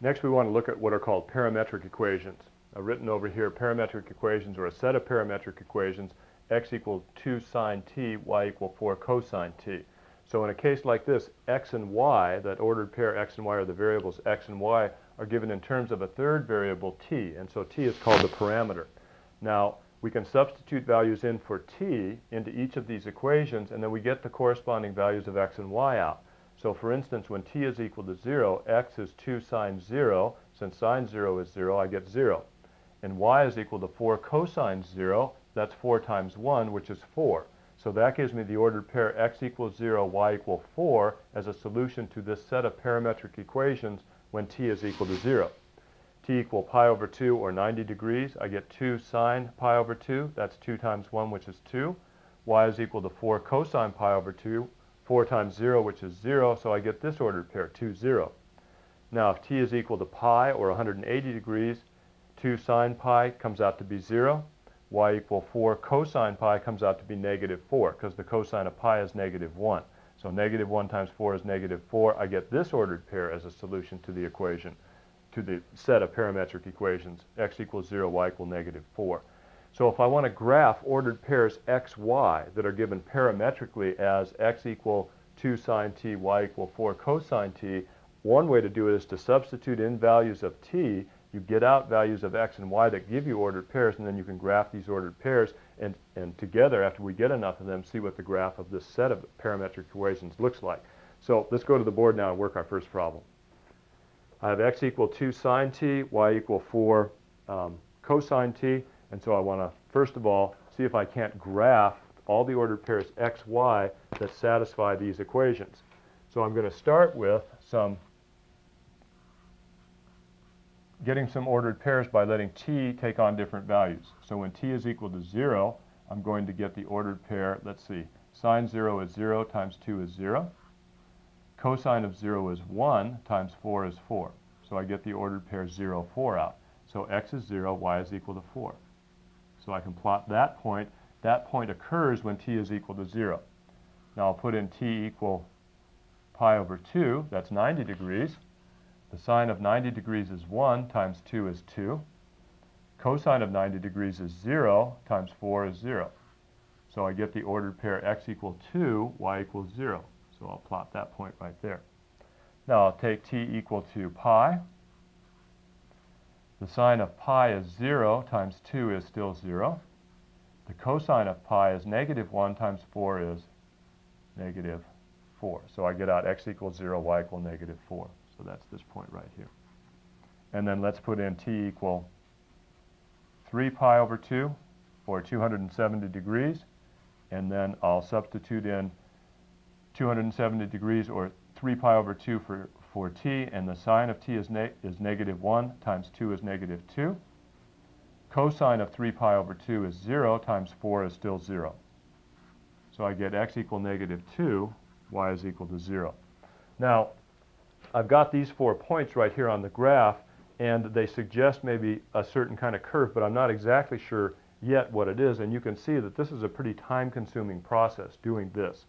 Next, we want to look at what are called parametric equations. Written over here, parametric equations are a set of parametric equations, x equals 2 sine t, y equals 4 cosine t. So in a case like this, x and y, that ordered pair x and y are the variables x and y, are given in terms of a third variable t, and so t is called the parameter. Now, we can substitute values in for t into each of these equations, and then we get the corresponding values of x and y out. So for instance, when t is equal to 0, x is 2 sine 0. Since sine 0 is 0, I get 0. And y is equal to 4 cosine 0. That's 4 times 1, which is 4. So that gives me the ordered pair x equals 0, y equals 4 as a solution to this set of parametric equations when t is equal to 0. T equal pi over 2 or 90 degrees. I get 2 sine pi over 2. That's 2 times 1, which is 2. Y is equal to 4 cosine pi over 2. 4 times 0, which is 0, so I get this ordered pair, 2, 0. Now, if t is equal to pi, or 180 degrees, 2 sine pi comes out to be 0. Y equal 4 cosine pi comes out to be negative 4, because the cosine of pi is negative 1. So negative 1 times 4 is negative 4. I get this ordered pair as a solution to the equation, to the set of parametric equations, x equals 0, y equal negative 4. So if I want to graph ordered pairs x, y that are given parametrically as x equal 2 sine t, y equal 4 cosine t, one way to do it is to substitute in values of t. You get out values of x and y that give you ordered pairs, and then you can graph these ordered pairs, and together, after we get enough of them, see what the graph of this set of parametric equations looks like. So let's go to the board now and work our first problem. I have x equal 2 sine t, y equal 4 cosine t. And so I want to, first of all, see if I can't graph all the ordered pairs x, y that satisfy these equations. So I'm going to start with getting some ordered pairs by letting t take on different values. So when t is equal to 0, I'm going to get the ordered pair, let's see, sine 0 is 0 times 2 is 0. Cosine of 0 is 1 times 4 is 4. So I get the ordered pair 0, 4 out. So x is 0, y is equal to 4. So I can plot that point. That point occurs when t is equal to 0. Now I'll put in t equal pi over 2. That's 90 degrees. The sine of 90 degrees is 1 times 2 is 2. Cosine of 90 degrees is 0 times 4 is 0. So I get the ordered pair x equal 2, y equals 0. So I'll plot that point right there. Now I'll take t equal to pi. The sine of pi is 0 times 2 is still 0. The cosine of pi is negative 1 times 4 is negative 4. So I get out x equals 0, y equal negative 4. So that's this point right here. And then let's put in t equal 3 pi over 2 or 270 degrees. And then I'll substitute in 270 degrees or 3 pi over 2 for t, and the sine of t is negative 1 times 2 is negative 2. Cosine of 3 pi over 2 is 0 times 4 is still 0. So I get x equal negative 2, y is equal to 0. Now, I've got these 4 points right here on the graph, and they suggest maybe a certain kind of curve, but I'm not exactly sure yet what it is, and you can see that this is a pretty time-consuming process doing this.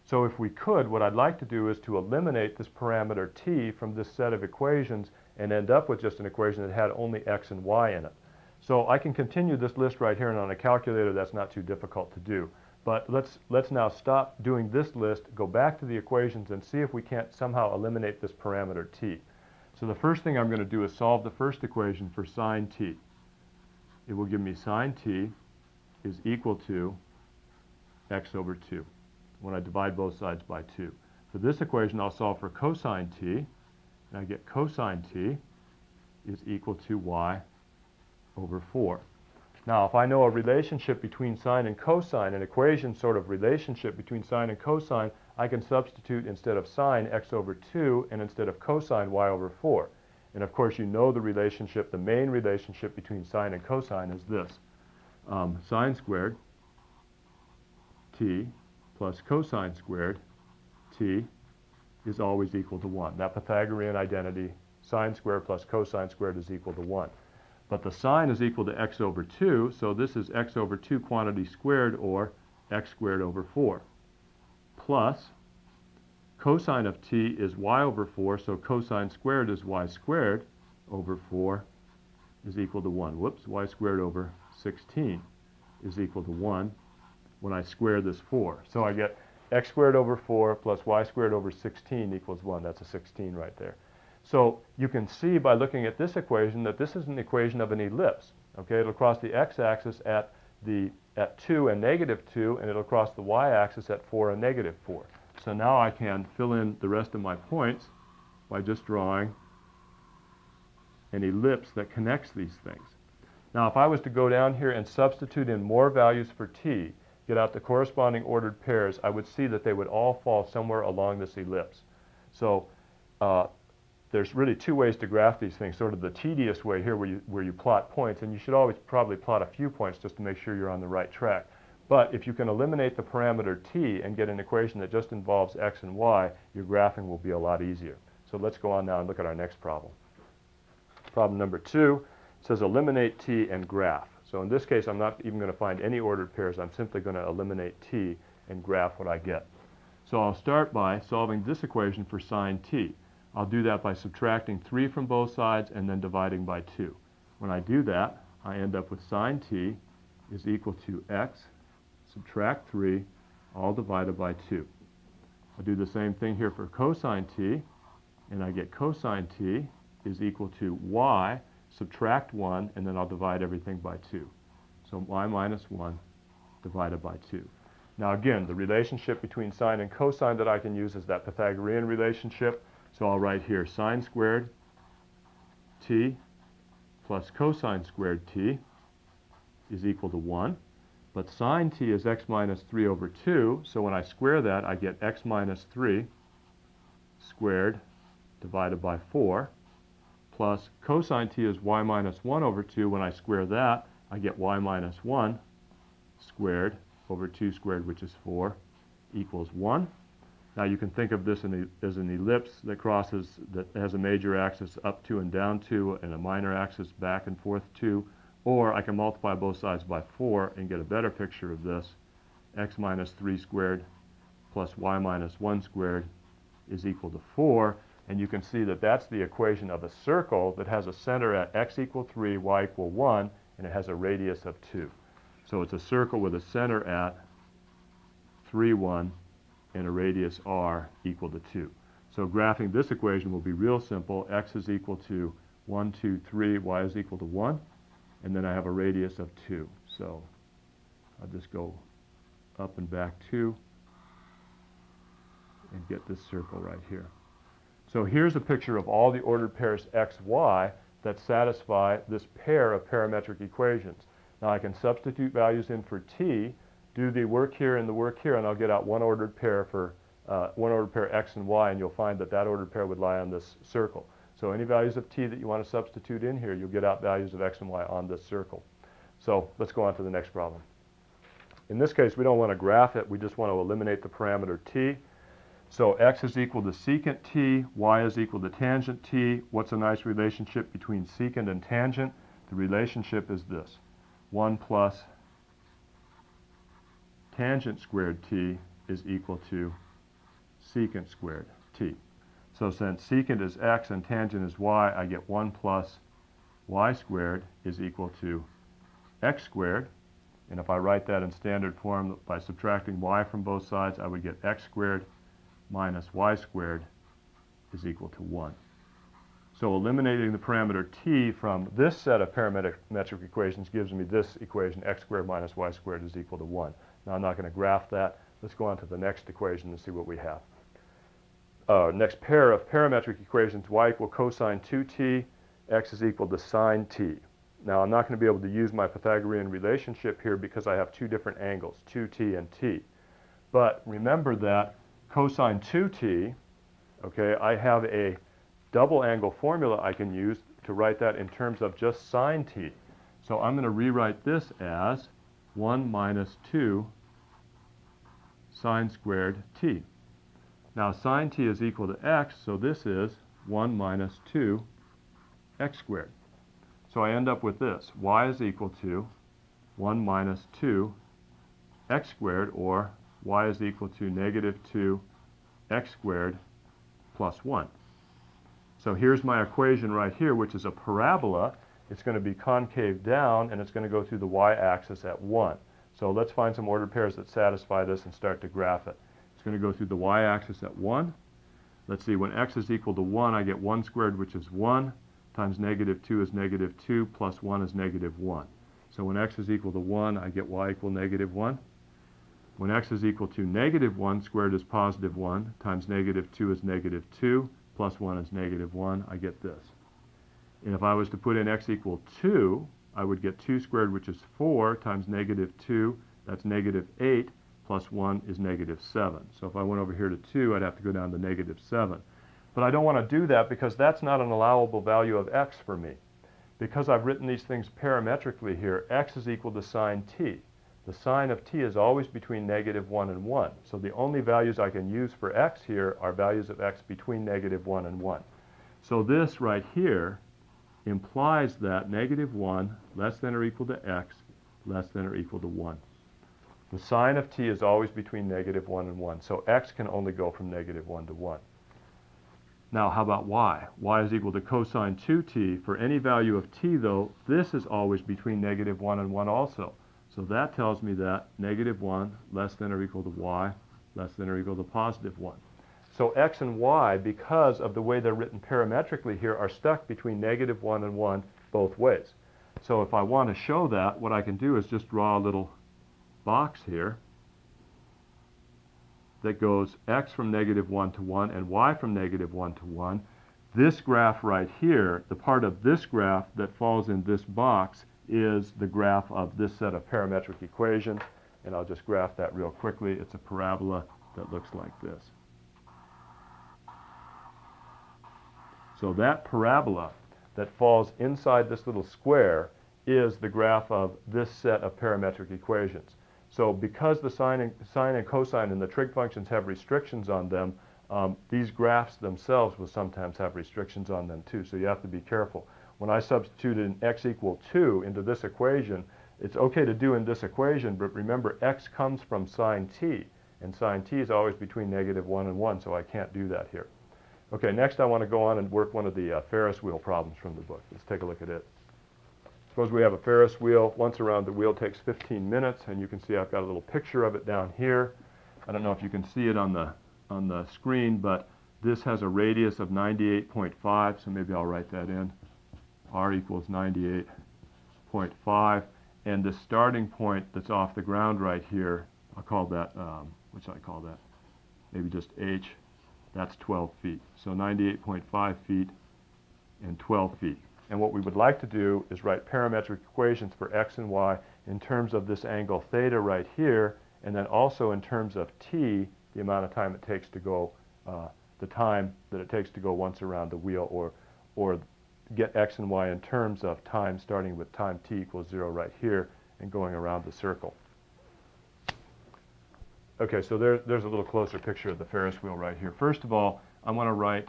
So if we could, what I'd like to do is to eliminate this parameter t from this set of equations and end up with just an equation that had only x and y in it. So I can continue this list right here, and on a calculator that's not too difficult to do. But let's now stop doing this list, go back to the equations, and see if we can't somehow eliminate this parameter t. So the first thing I'm going to do is solve the first equation for sine t. It will give me sine t is equal to x over 2. When I divide both sides by 2. For this equation, I'll solve for cosine t, and I get cosine t is equal to y over 4. Now, if I know a relationship between sine and cosine, an equation sort of relationship between sine and cosine, I can substitute instead of sine x over 2 and instead of cosine y over 4. And of course, you know the relationship, the main relationship between sine and cosine is this. Sine squared t plus cosine squared t is always equal to 1. That Pythagorean identity, sine squared plus cosine squared is equal to 1. But the sine is equal to x over 2, so this is x over 2 quantity squared, or x squared over 4 plus cosine of t is y over 4, so cosine squared is y squared over 4 is equal to 1. Whoops, y squared over 16 is equal to 1 when I square this 4. So I get x squared over 4 plus y squared over 16 equals 1. That's a 16 right there. So you can see by looking at this equation that this is an equation of an ellipse. Okay, it'll cross the x-axis at 2 and -2, and it'll cross the y-axis at 4 and -4. So now I can fill in the rest of my points by just drawing an ellipse that connects these things. Now if I was to go down here and substitute in more values for t, get out the corresponding ordered pairs, I would see that they would all fall somewhere along this ellipse. So there's really two ways to graph these things, sort of the tedious way here where you plot points, and you should always probably plot a few points just to make sure you're on the right track. But if you can eliminate the parameter t and get an equation that just involves x and y, your graphing will be a lot easier. So let's go on now and look at our next problem. Problem number 2 says eliminate t and graph. So in this case, I'm not even going to find any ordered pairs. I'm simply going to eliminate t and graph what I get. So I'll start by solving this equation for sine t. I'll do that by subtracting 3 from both sides and then dividing by 2. When I do that, I end up with sine t is equal to x subtract 3 all divided by 2. I'll do the same thing here for cosine t, and I get cosine t is equal to y subtract 1, and then I'll divide everything by 2. So y minus 1 divided by 2. Now again, the relationship between sine and cosine that I can use is that Pythagorean relationship. So I'll write here sine squared t plus cosine squared t is equal to 1. But sine t is x minus 3 over 2, so when I square that, I get x minus 3 squared divided by 4, plus cosine t is y minus 1 over 2. When I square that, I get y minus 1 squared over 2 squared, which is 4, equals 1. Now you can think of this as an ellipse that crosses, that has a major axis up 2 and down 2, and a minor axis back and forth 2. Or I can multiply both sides by 4 and get a better picture of this. X minus 3 squared plus y minus 1 squared is equal to 4. And you can see that that's the equation of a circle that has a center at x equal 3, y equal 1, and it has a radius of 2. So it's a circle with a center at 3, 1, and a radius r equal to 2. So graphing this equation will be real simple. X is equal to 1, 2, 3, y is equal to 1. And then I have a radius of 2. So I'll just go up and back 2 and get this circle right here. So here's a picture of all the ordered pairs x, y that satisfy this pair of parametric equations. Now I can substitute values in for t, do the work here and the work here, and I'll get out one ordered pair for x and y, and you'll find that that ordered pair would lie on this circle. So any values of t that you want to substitute in here, you'll get out values of x and y on this circle. So let's go on to the next problem. In this case, we don't want to graph it. We just want to eliminate the parameter t. So x is equal to secant t, y is equal to tangent t. What's a nice relationship between secant and tangent? The relationship is this. 1 plus tangent squared t is equal to secant squared t. So since secant is x and tangent is y, I get 1 plus y squared is equal to x squared. And if I write that in standard form by subtracting y from both sides, I would get x squared minus y squared is equal to 1. So eliminating the parameter t from this set of parametric equations gives me this equation, x squared minus y squared is equal to 1. Now I'm not going to graph that. Let's go on to the next equation and see what we have. Next pair of parametric equations, y equal cosine 2t, x is equal to sine t. Now I'm not going to be able to use my Pythagorean relationship here because I have two different angles, 2t and t. But remember that cosine 2t, okay, I have a double angle formula I can use to write that in terms of just sine t. So I'm going to rewrite this as 1 minus 2 sine squared t. Now sine t is equal to x, so this is 1 minus 2 x squared. So I end up with this. Y is equal to 1 minus 2 x squared, or y is equal to negative 2 x squared plus 1. So here's my equation right here, which is a parabola. It's going to be concave down, and it's going to go through the y-axis at 1. So let's find some ordered pairs that satisfy this and start to graph it. It's going to go through the y-axis at 1. Let's see, when x is equal to 1, I get 1 squared, which is 1, times negative 2 is negative 2, plus 1 is negative 1. So when x is equal to 1, I get y equal negative 1. When x is equal to negative 1, squared is positive 1, times negative 2 is negative 2, plus 1 is negative 1, I get this. And if I was to put in x equal 2, I would get 2 squared, which is 4, times negative 2, that's negative 8, plus 1 is negative 7. So if I went over here to 2, I'd have to go down to negative 7. But I don't want to do that because that's not an allowable value of x for me. Because I've written these things parametrically here, x is equal to sine t. The sine of t is always between negative 1 and 1. So the only values I can use for x here are values of x between negative 1 and 1. So this right here implies that negative 1 less than or equal to x less than or equal to 1. The sine of t is always between negative 1 and 1. So x can only go from negative 1 to 1. Now how about y? Y is equal to cosine 2t. For any value of t, though, this is always between negative 1 and 1 also. So that tells me that negative 1 less than or equal to y less than or equal to positive 1. So x and y, because of the way they're written parametrically here, are stuck between negative 1 and 1 both ways. So if I want to show that, what I can do is just draw a little box here that goes x from negative 1 to 1 and y from negative 1 to 1. This graph right here, the part of this graph that falls in this box, is the graph of this set of parametric equations. And I'll just graph that real quickly. It's a parabola that looks like this. So that parabola that falls inside this little square is the graph of this set of parametric equations. So because the sine and cosine and the trig functions have restrictions on them, these graphs themselves will sometimes have restrictions on them too. So you have to be careful. When I substitute in x equal 2 into this equation, it's okay to do in this equation, but remember x comes from sine t, and sine t is always between negative 1 and 1, so I can't do that here. Okay, next I want to go on and work one of the Ferris wheel problems from the book. Let's take a look at it. Suppose we have a Ferris wheel. Once around the wheel takes 15 minutes, and you can see I've got a little picture of it down here. I don't know if you can see it on the screen, but this has a radius of 98.5, so maybe I'll write that in. R equals 98.5, and the starting point that's off the ground right here, I'll call that, what should I call that? Maybe just H. That's 12 feet. So 98.5 feet and 12 feet. And what we would like to do is write parametric equations for x and y in terms of this angle theta right here, and then also in terms of t, the amount of time it takes to go, the time that it takes to go once around the wheel, or get x and y in terms of time, starting with time t equals 0 right here and going around the circle. Okay, so there's a little closer picture of the Ferris wheel right here. First of all, I want to write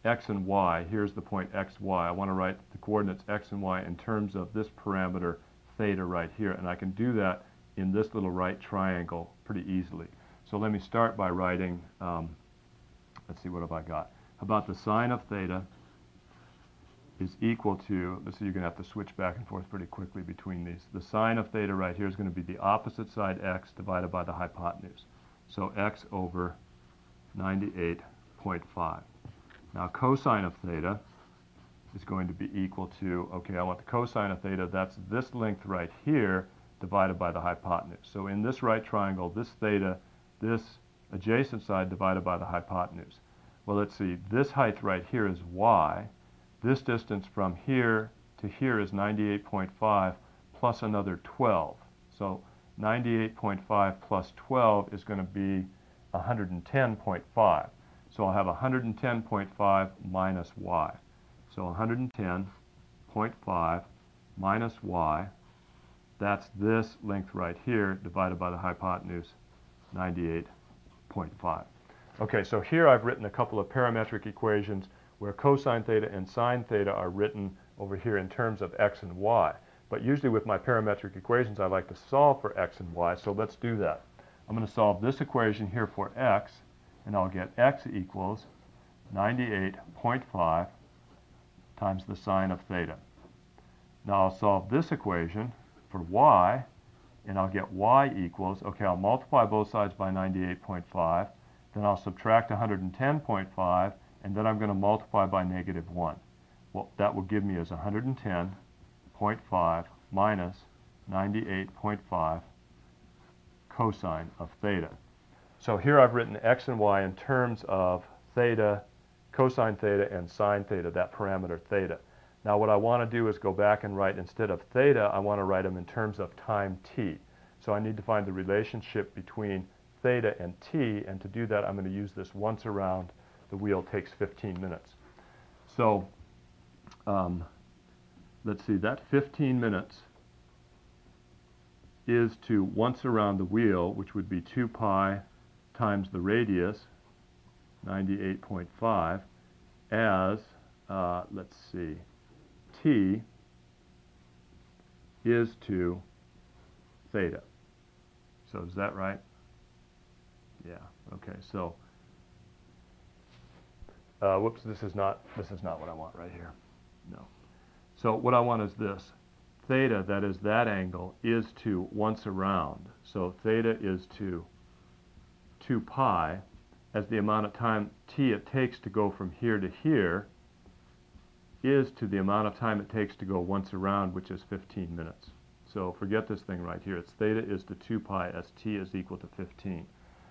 x and y. Here's the point x, y. I want to write the coordinates x and y in terms of this parameter theta right here, and I can do that in this little right triangle pretty easily. So let me start by writing, let's see, what have I got? How about the sine of theta is equal to, let's see, you're going to have to switch back and forth pretty quickly between these. The sine of theta right here is going to be the opposite side x divided by the hypotenuse. So x over 98.5. Now cosine of theta is going to be equal to, okay, I want the cosine of theta, that's this length right here divided by the hypotenuse. So in this right triangle, this theta, this adjacent side divided by the hypotenuse. Well, let's see, this height right here is y. This distance from here to here is 98.5 plus another 12. So 98.5 plus 12 is going to be 110.5. So I'll have 110.5 minus y. So 110.5 minus y, that's this length right here divided by the hypotenuse, 98.5. Okay, so here I've written a couple of parametric equations where cosine theta and sine theta are written over here in terms of x and y. But usually with my parametric equations, I like to solve for x and y, so let's do that. I'm going to solve this equation here for x, and I'll get x equals 98.5 times the sine of theta. Now I'll solve this equation for y, and I'll get y equals, okay, I'll multiply both sides by 98.5, then I'll subtract 110.5, and then I'm going to multiply by -1. Well, that will give me as 110.5 minus 98.5 cosine of theta. So here I've written x and y in terms of theta, cosine theta, and sine theta, that parameter theta. Now what I want to do is go back and write, instead of theta, I want to write them in terms of time t. So I need to find the relationship between theta and t, and to do that I'm going to use this once around the wheel takes 15 minutes. So let's see, that 15 minutes is to once around the wheel, which would be 2 pi times the radius, 98.5, as, let's see, t is to theta. So is that right? Yeah, okay, so, whoops, this is not what I want right here. No. So what I want is this. Theta, that is that angle, is to once around. So theta is to 2 pi as the amount of time t it takes to go from here to here is to the amount of time it takes to go once around, which is 15 minutes. So forget this thing right here. It's theta is to 2 pi as t is equal to 15.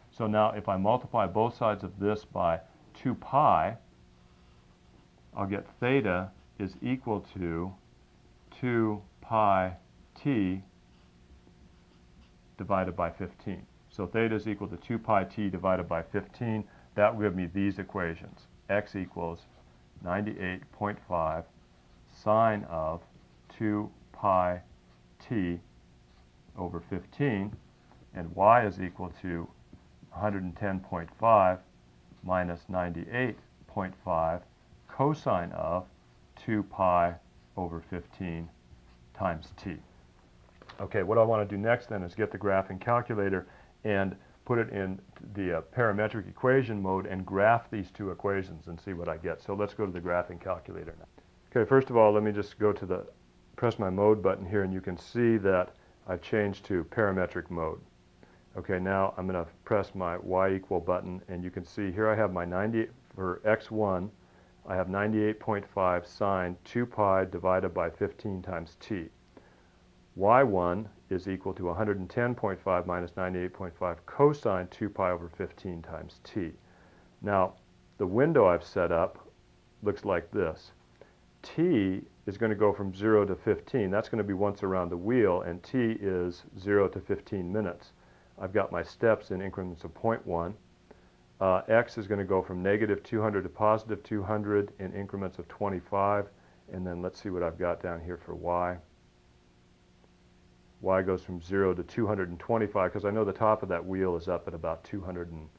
So now if I multiply both sides of this by 2 pi, I'll get theta is equal to 2 pi t divided by 15. So theta is equal to 2 pi t divided by 15. That will give me these equations. X equals 98.5 sine of 2 pi t over 15, and y is equal to 110.5 minus 98.5 cosine of 2 pi over 15 times t. Okay, what I want to do next then is get the graphing calculator and put it in the parametric equation mode and graph these two equations and see what I get. So let's go to the graphing calculator now. Okay, first of all, let me just go to the, press my mode button here, and you can see that I've changed to parametric mode. Okay, now I'm going to press my y equal button, and you can see here I have my 90, for x1, I have 98.5 sine 2 pi divided by 15 times t. y1 is equal to 110.5 minus 98.5 cosine 2 pi over 15 times t. Now, the window I've set up looks like this. T is going to go from 0 to 15. That's going to be once around the wheel, and t is 0 to 15 minutes. I've got my steps in increments of 0.1. X is going to go from negative 200 to positive 200 in increments of 25. And then let's see what I've got down here for y. Y goes from 0 to 225, because I know the top of that wheel is up at about 200 and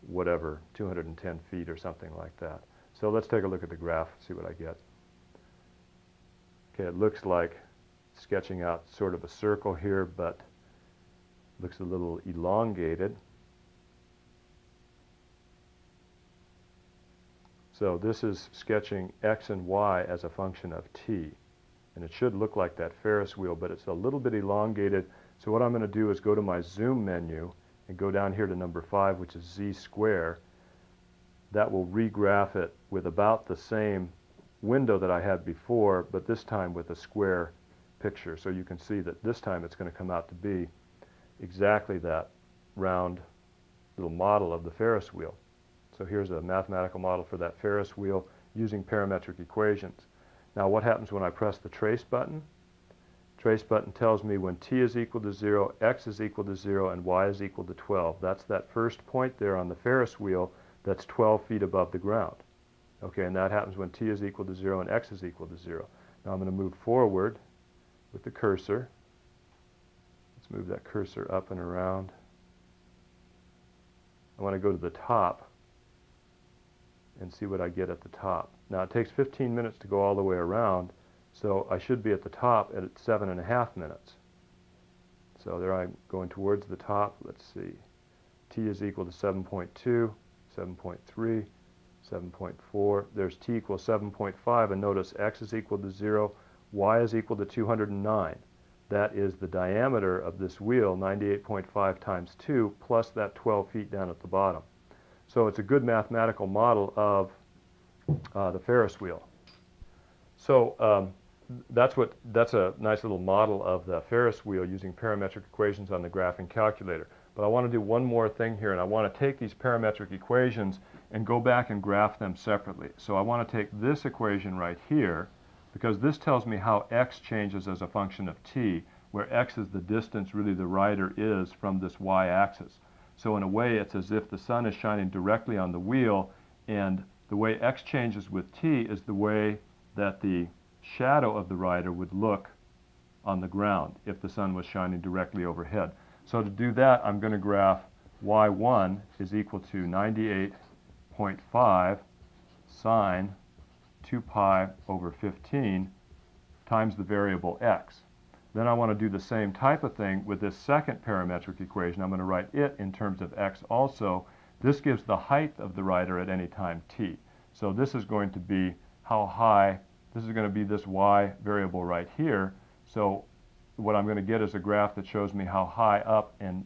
whatever, 210 feet or something like that. So let's take a look at the graph, see what I get. Okay, it looks like sketching out sort of a circle here, but looks a little elongated. So this is sketching x and y as a function of t. And it should look like that Ferris wheel, but it's a little bit elongated. So what I'm going to do is go to my zoom menu and go down here to number 5, which is z square. That will regraph it with about the same window that I had before, but this time with a square picture. So you can see that this time it's going to come out to be exactly that round little model of the Ferris wheel. So here's a mathematical model for that Ferris wheel using parametric equations. Now what happens when I press the trace button? Trace button tells me when t is equal to 0, x is equal to 0, and y is equal to 12. That's that first point there on the Ferris wheel that's 12 feet above the ground. Okay, and that happens when t is equal to 0 and x is equal to 0. Now I'm going to move forward with the cursor. Let's move that cursor up and around. I want to go to the top and see what I get at the top. Now it takes 15 minutes to go all the way around, So I should be at the top at 7.5 minutes. So there I'm going towards the top. Let's see. T is equal to 7.2, 7.3, 7.4. There's T equals 7.5, and notice X is equal to 0, Y is equal to 209. That is the diameter of this wheel, 98.5 times 2, plus that 12 feet down at the bottom. So it's a good mathematical model of the Ferris wheel. So that's a nice little model of the Ferris wheel using parametric equations on the graphing calculator. But I want to do one more thing here, and I want to take these parametric equations and go back and graph them separately. So I want to take this equation right here, because this tells me how x changes as a function of t, where x is the distance really the rider is from this y-axis. So in a way it's as if the sun is shining directly on the wheel, and the way x changes with t is the way that the shadow of the rider would look on the ground if the sun was shining directly overhead. So to do that, I'm going to graph y1 is equal to 98.5 sine 2 pi over 15 times the variable x. Then I want to do the same type of thing with this second parametric equation. I'm going to write it in terms of x also. This gives the height of the rider at any time t. So this is going to be how high, this is going to be this y variable right here. So what I'm going to get is a graph that shows me how high up and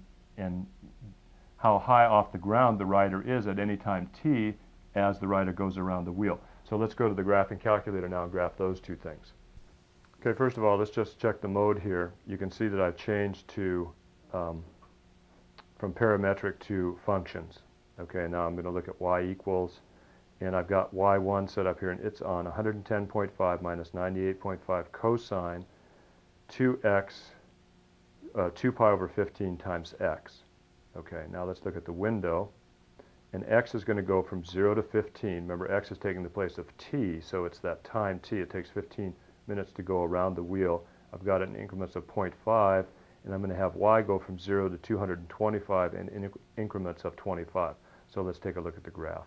how high off the ground the rider is at any time t as the rider goes around the wheel. So let's go to the graphing calculator now and graph those two things. Okay, first of all, let's just check the mode here. You can see that I've changed to from parametric to functions. Okay, now I'm going to look at y equals, and I've got y1 set up here, and it's on 110.5 minus 98.5 cosine 2x, 2 pi over 15 times x. Okay, now let's look at the window. And x is going to go from 0 to 15. Remember, x is taking the place of t, so it's that time t. It takes 15 minutes to go around the wheel. I've got it in increments of 0.5, and I'm going to have y go from 0 to 225 in increments of 25. So let's take a look at the graph.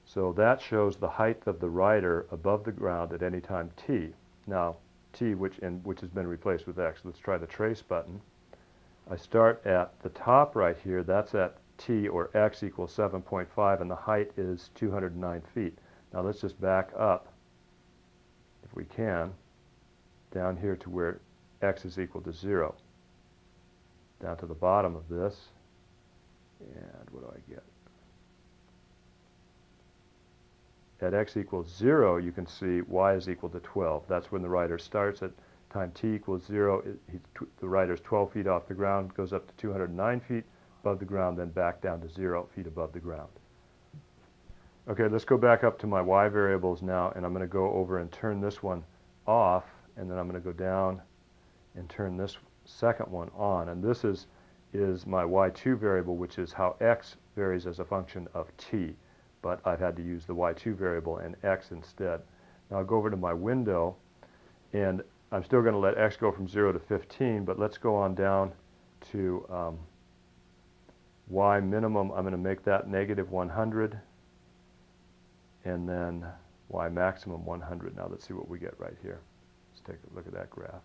So that shows the height of the rider above the ground at any time t. Now, t, which has been replaced with x. Let's try the trace button. I start at the top right here. That's at t, or x equals 7.5, and the height is 209 feet. Now let's just back up, if we can, down here to where x is equal to 0. Down to the bottom of this, and what do I get? At x equals 0, you can see y is equal to 12. That's when the rider starts. At time t equals 0, the rider's 12 feet off the ground, goes up to 209 feet above the ground, then back down to 0 feet above the ground. Okay, let's go back up to my y variables now, and I'm going to go over and turn this one off, and then I'm going to go down and turn this second one on. And this is my y2 variable, which is how x varies as a function of t. But I've had to use the y2 variable and x instead. Now I'll go over to my window, and I'm still going to let x go from 0 to 15, but let's go on down to y minimum. I'm going to make that negative 100, and then y maximum 100. Now let's see what we get right here. Let's take a look at that graph.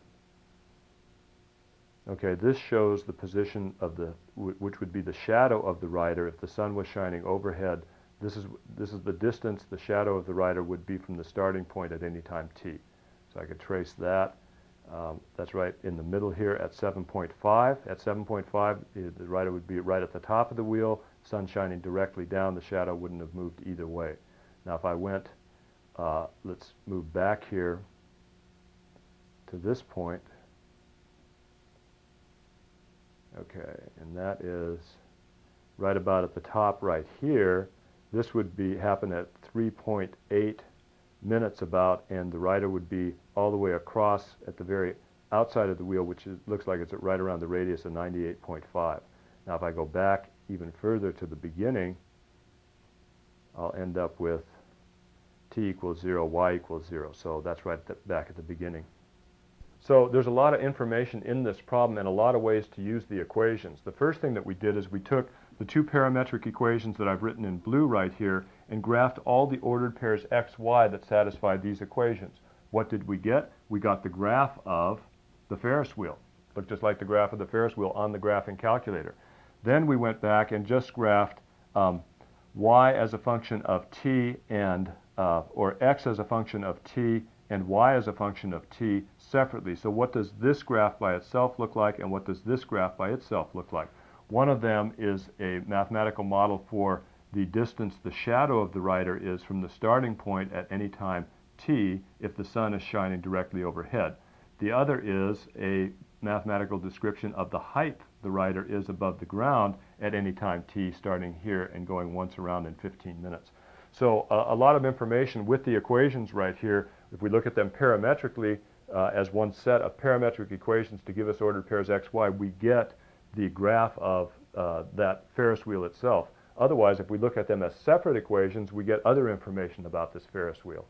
Okay, this shows the position of which would be the shadow of the rider if the sun was shining overhead. This is the distance the shadow of the rider would be from the starting point at any time t. So I could trace that. That's right in the middle here at 7.5. At 7.5, the rider would be right at the top of the wheel, sun shining directly down. The shadow wouldn't have moved either way. Now if I went, let's move back here to this point. Okay, and that is right about at the top right here. This would happen at 3.8 minutes about, and the rider would be all the way across at the very outside of the wheel, which looks like it's right around the radius of 98.5. Now if I go back even further to the beginning, I'll end up with t equals 0, y equals 0. So that's right back at the beginning. So there's a lot of information in this problem and a lot of ways to use the equations. The first thing that we did is we took the two parametric equations that I've written in blue right here and graphed all the ordered pairs x, y that satisfied these equations. What did we get? We got the graph of the Ferris wheel. Looked just like the graph of the Ferris wheel on the graphing calculator. Then we went back and just graphed y as a function of t and or x as a function of t and y as a function of t separately. So what does this graph by itself look like, and what does this graph by itself look like? One of them is a mathematical model for the distance the shadow of the rider is from the starting point at any time t if the sun is shining directly overhead. The other is a mathematical description of the height the rider is above the ground at any time t, starting here and going once around in 15 minutes. So a lot of information with the equations right here. If we look at them parametrically as one set of parametric equations to give us ordered pairs x, y, we get the graph of that Ferris wheel itself. Otherwise, if we look at them as separate equations, we get other information about this Ferris wheel.